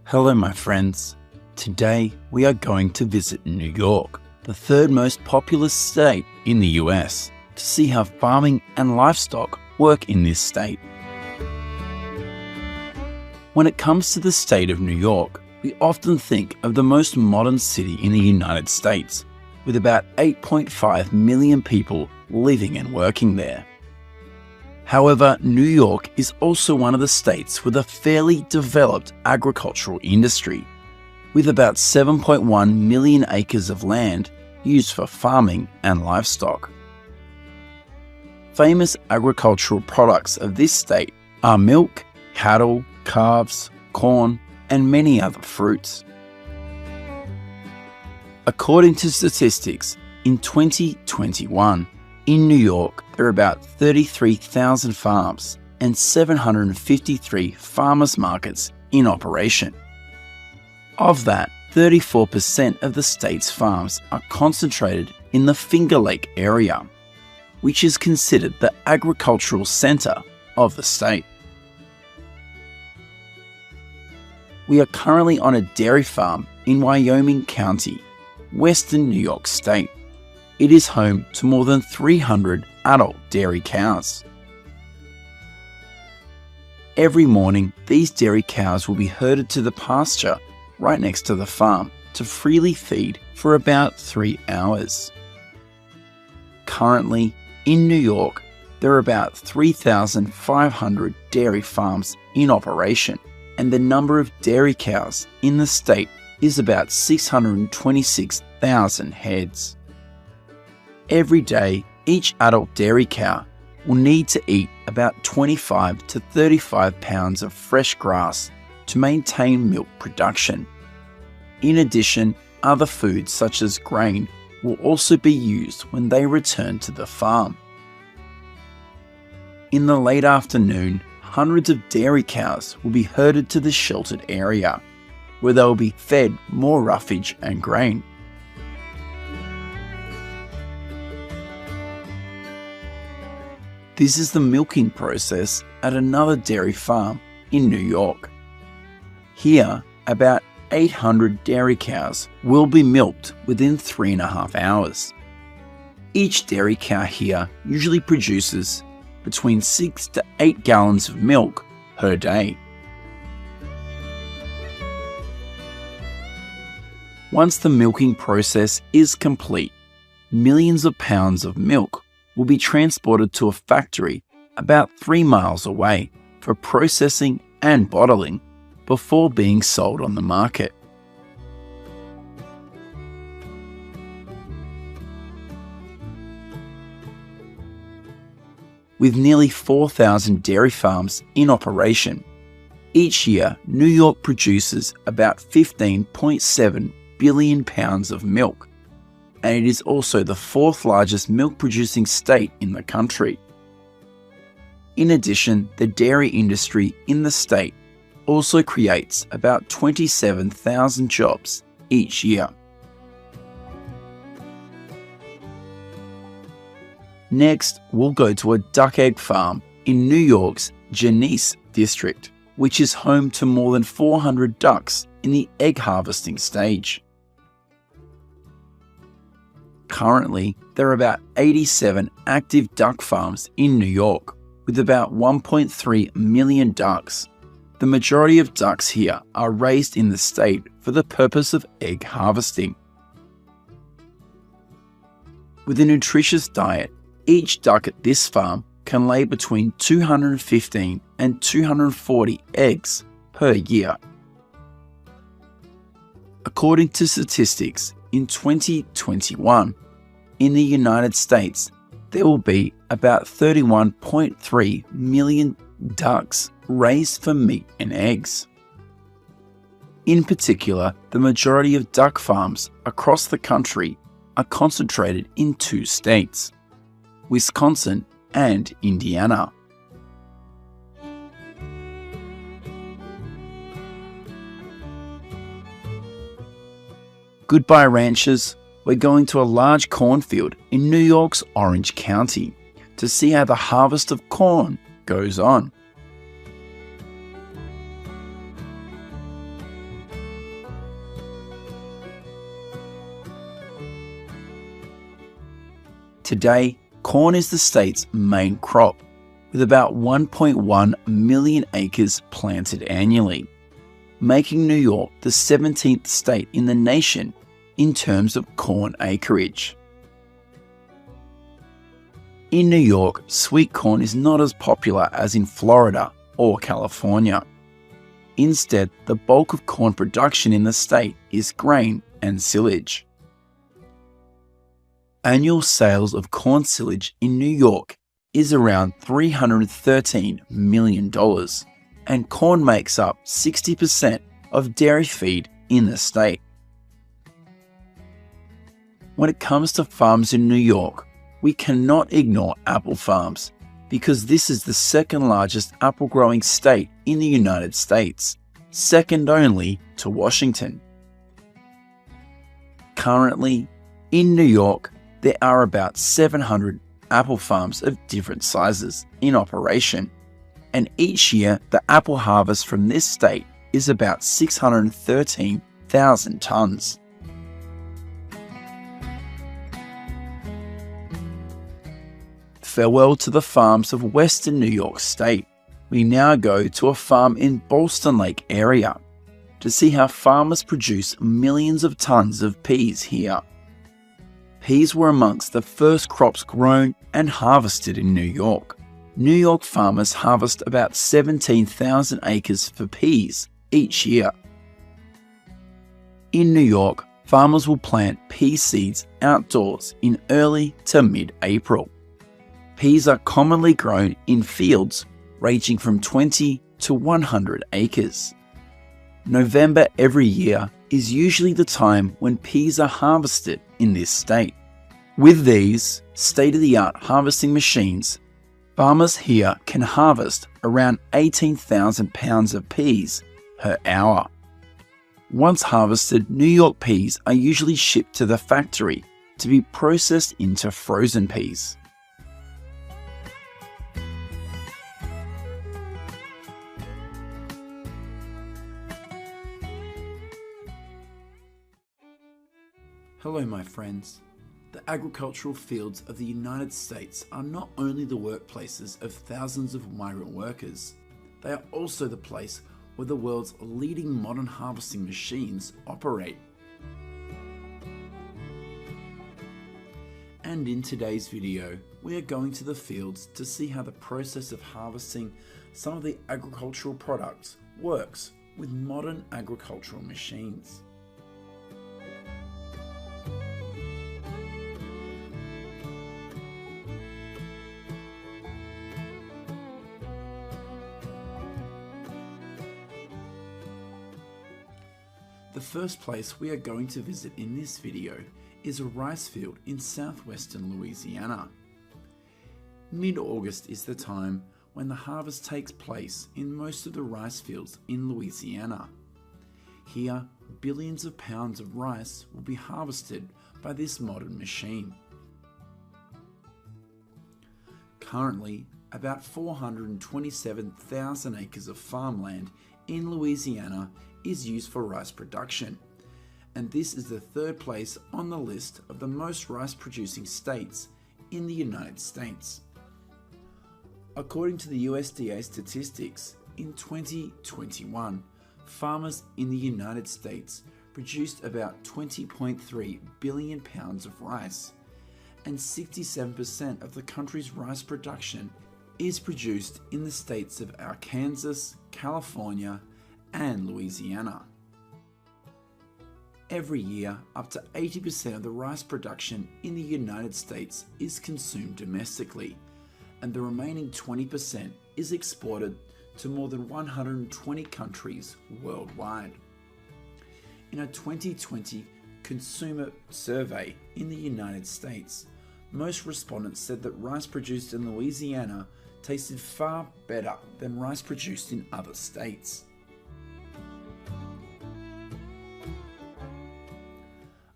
Hello my friends. Today we are going to visit New York, the third most populous state in the US, to see how farming and livestock work in this state. When it comes to the state of New York, we often think of the most modern city in the United States, with about 8.5 million people living and working there. However, New York is also one of the states with a fairly developed agricultural industry, with about 7.1 million acres of land used for farming and livestock. Famous agricultural products of this state are milk, cattle, calves, corn, and many other fruits. According to statistics, in 2021, in New York, there are about 33,000 farms and 753 farmers markets in operation. Of that, 34% of the state's farms are concentrated in the Finger Lake area, which is considered the agricultural center of the state. We are currently on a dairy farm in Wyoming County, western New York State. It is home to more than 300 adult dairy cows. Every morning, these dairy cows will be herded to the pasture right next to the farm to freely feed for about 3 hours. Currently, in New York, there are about 3,500 dairy farms in operation, and the number of dairy cows in the state is about 626,000 heads. Every day, each adult dairy cow will need to eat about 25 to 35 pounds of fresh grass to maintain milk production. In addition, other foods such as grain will also be used when they return to the farm. In the late afternoon, hundreds of dairy cows will be herded to the sheltered area, where they will be fed more roughage and grain. This is the milking process at another dairy farm in New York. Here, about 800 dairy cows will be milked within 3.5 hours. Each dairy cow here usually produces between 6 to 8 gallons of milk per day. Once the milking process is complete, millions of pounds of milk will be transported to a factory about 3 miles away for processing and bottling before being sold on the market. With nearly 4,000 dairy farms in operation, each year New York produces about 15.7 billion pounds of milk, and it is also the fourth largest milk producing state in the country. In addition, the dairy industry in the state also creates about 27,000 jobs each year. Next, we'll go to a duck egg farm in New York's Genesee district, which is home to more than 400 ducks in the egg harvesting stage. Currently, there are about 87 active duck farms in New York, with about 1.3 million ducks. The majority of ducks here are raised in the state for the purpose of egg harvesting. With a nutritious diet, each duck at this farm can lay between 215 and 240 eggs per year. According to statistics, in 2021, in the United States, there will be about 31.3 million ducks raised for meat and eggs. In particular, the majority of duck farms across the country are concentrated in 2 states, Wisconsin and Indiana. Goodbye ranchers, we're going to a large cornfield in New York's Orange County to see how the harvest of corn goes on. Today, corn is the state's main crop, with about 1.1 million acres planted annually, making New York the 17th state in the nation in terms of corn acreage. In New York, sweet corn is not as popular as in Florida or California. Instead, the bulk of corn production in the state is grain and silage. Annual sales of corn silage in New York is around $313 million, and corn makes up 60% of dairy feed in the state. When it comes to farms in New York, we cannot ignore apple farms, because this is the second largest apple growing state in the United States, second only to Washington. Currently, in New York, there are about 700 apple farms of different sizes in operation, and each year the apple harvest from this state is about 613,000 tons. Farewell to the farms of western New York State. We now go to a farm in Ballston Lake area to see how farmers produce millions of tons of peas here. Peas were amongst the first crops grown and harvested in New York. New York farmers harvest about 17,000 acres for peas each year. In New York, farmers will plant pea seeds outdoors in early to mid-April. Peas are commonly grown in fields ranging from 20 to 100 acres. November every year is usually the time when peas are harvested in this state. With these state-of-the-art harvesting machines, farmers here can harvest around 18,000 pounds of peas per hour. Once harvested, New York peas are usually shipped to the factory to be processed into frozen peas. Hello my friends. The agricultural fields of the United States are not only the workplaces of thousands of migrant workers, they are also the place where the world's leading modern harvesting machines operate. And in today's video, we are going to the fields to see how the process of harvesting some of the agricultural products works with modern agricultural machines. The first place we are going to visit in this video is a rice field in southwestern Louisiana. Mid-August is the time when the harvest takes place in most of the rice fields in Louisiana. Here, billions of pounds of rice will be harvested by this modern machine. Currently, about 427,000 acres of farmland in Louisiana is used for rice production, and this is the third place on the list of the most rice producing states in the United States. According to the USDA statistics, in 2021, farmers in the United States produced about 20.3 billion pounds of rice, and 67% of the country's rice production is produced in the states of Arkansas, California, and Louisiana. Every year, up to 80% of the rice production in the United States is consumed domestically, and the remaining 20% is exported to more than 120 countries worldwide. In a 2020 consumer survey in the United States, most respondents said that rice produced in Louisiana tasted far better than rice produced in other states.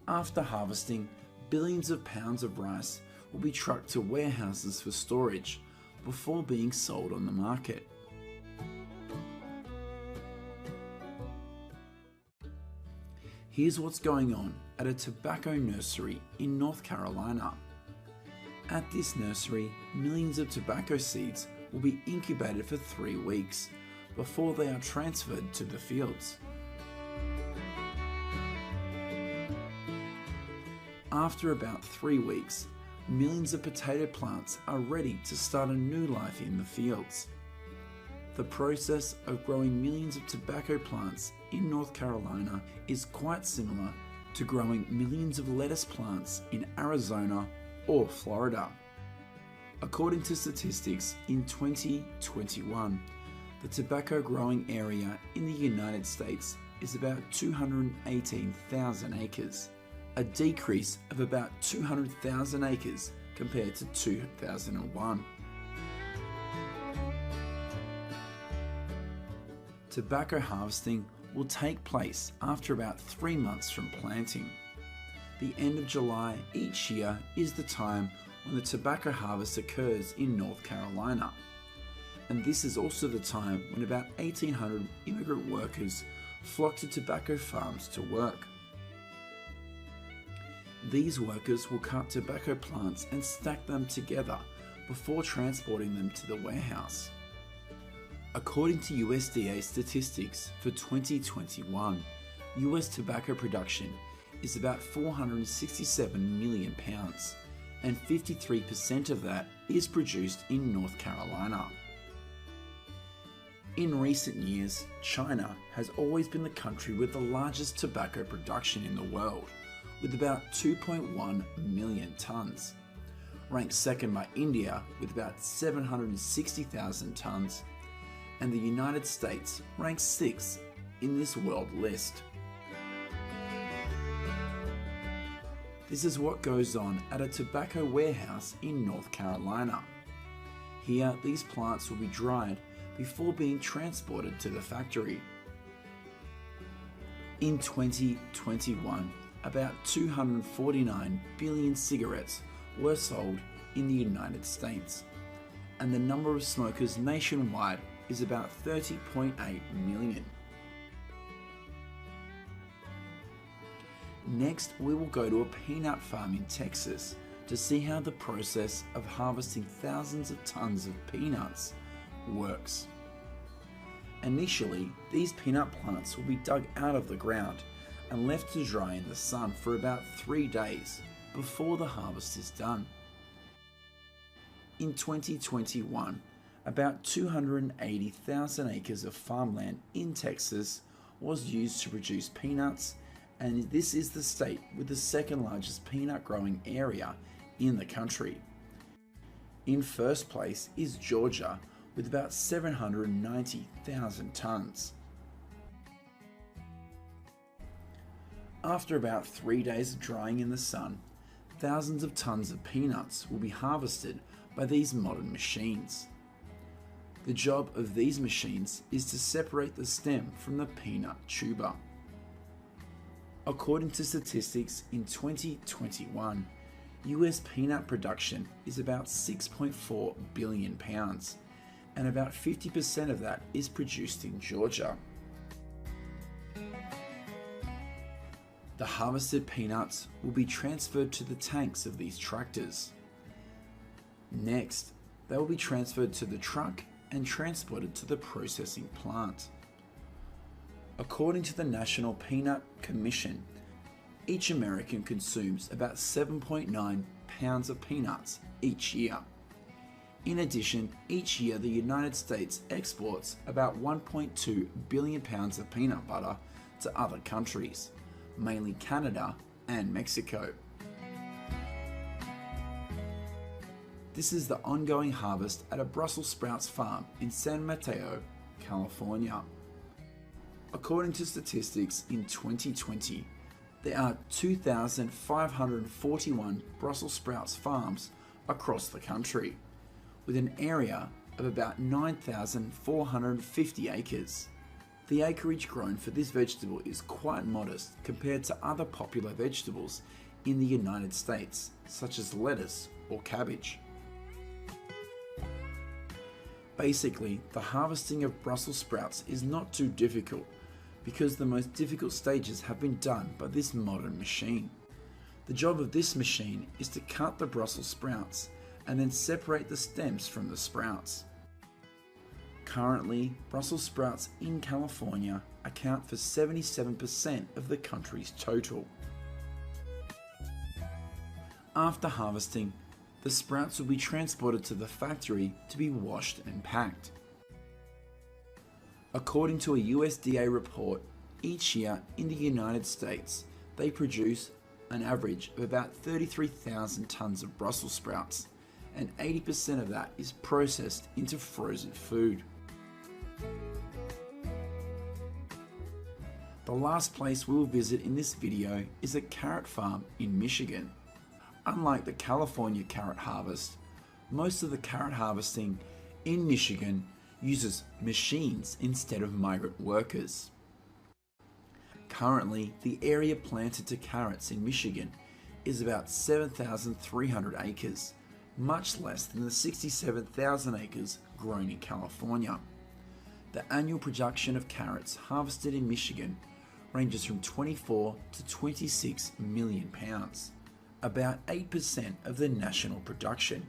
After harvesting, billions of pounds of rice will be trucked to warehouses for storage before being sold on the market. Here's what's going on at a tobacco nursery in North Carolina. At this nursery, millions of tobacco seeds will be incubated for 3 weeks before they are transferred to the fields. After about 3 weeks, millions of potato plants are ready to start a new life in the fields. The process of growing millions of tobacco plants in North Carolina is quite similar to growing millions of lettuce plants in Arizona or Florida. According to statistics, in 2021, the tobacco growing area in the United States is about 218,000 acres, a decrease of about 200,000 acres compared to 2001. Tobacco harvesting will take place after about 3 months from planting. The end of July each year is the time when the tobacco harvest occurs in North Carolina. And this is also the time when about 1,800 immigrant workers flock to tobacco farms to work. These workers will cut tobacco plants and stack them together before transporting them to the warehouse. According to USDA statistics for 2021, US tobacco production is about 467 million pounds, and 53% of that is produced in North Carolina. In recent years, China has always been the country with the largest tobacco production in the world, with about 2.1 million tonnes, ranked second by India with about 760,000 tonnes, and the United States ranks 6th in this world list. This is what goes on at a tobacco warehouse in North Carolina. Here, these plants will be dried before being transported to the factory. In 2021, about 249 billion cigarettes were sold in the United States, and the number of smokers nationwide is about 30.8 million. Next, we will go to a peanut farm in Texas to see how the process of harvesting thousands of tons of peanuts works. Initially, these peanut plants will be dug out of the ground and left to dry in the sun for about 3 days before the harvest is done. In 2021, about 280,000 acres of farmland in Texas was used to produce peanuts, and this is the state with the second largest peanut growing area in the country. In first place is Georgia with about 790,000 tons. After about 3 days of drying in the sun, thousands of tons of peanuts will be harvested by these modern machines. The job of these machines is to separate the stem from the peanut tuber. According to statistics in 2021, US peanut production is about 6.4 billion pounds, and about 50% of that is produced in Georgia. The harvested peanuts will be transferred to the tanks of these tractors. Next, they will be transferred to the truck and transported to the processing plant. According to the National Peanut Commission, each American consumes about 7.9 pounds of peanuts each year. In addition, each year the United States exports about 1.2 billion pounds of peanut butter to other countries, mainly Canada and Mexico. This is the ongoing harvest at a Brussels sprouts farm in San Mateo, California. According to statistics in 2020, there are 2,541 Brussels sprouts farms across the country, with an area of about 9,450 acres. The acreage grown for this vegetable is quite modest compared to other popular vegetables in the United States, such as lettuce or cabbage. Basically, the harvesting of Brussels sprouts is not too difficult because the most difficult stages have been done by this modern machine. The job of this machine is to cut the Brussels sprouts and then separate the stems from the sprouts. Currently, Brussels sprouts in California account for 77% of the country's total. After harvesting, the sprouts will be transported to the factory to be washed and packed. According to a USDA report, each year in the United States, they produce an average of about 33,000 tons of Brussels sprouts, and 80% of that is processed into frozen food. The last place we will visit in this video is a carrot farm in Michigan. Unlike the California carrot harvest, most of the carrot harvesting in Michigan uses machines instead of migrant workers. Currently, the area planted to carrots in Michigan is about 7,300 acres, much less than the 67,000 acres grown in California. The annual production of carrots harvested in Michigan ranges from 24 to 26 million pounds, about 8% of the national production.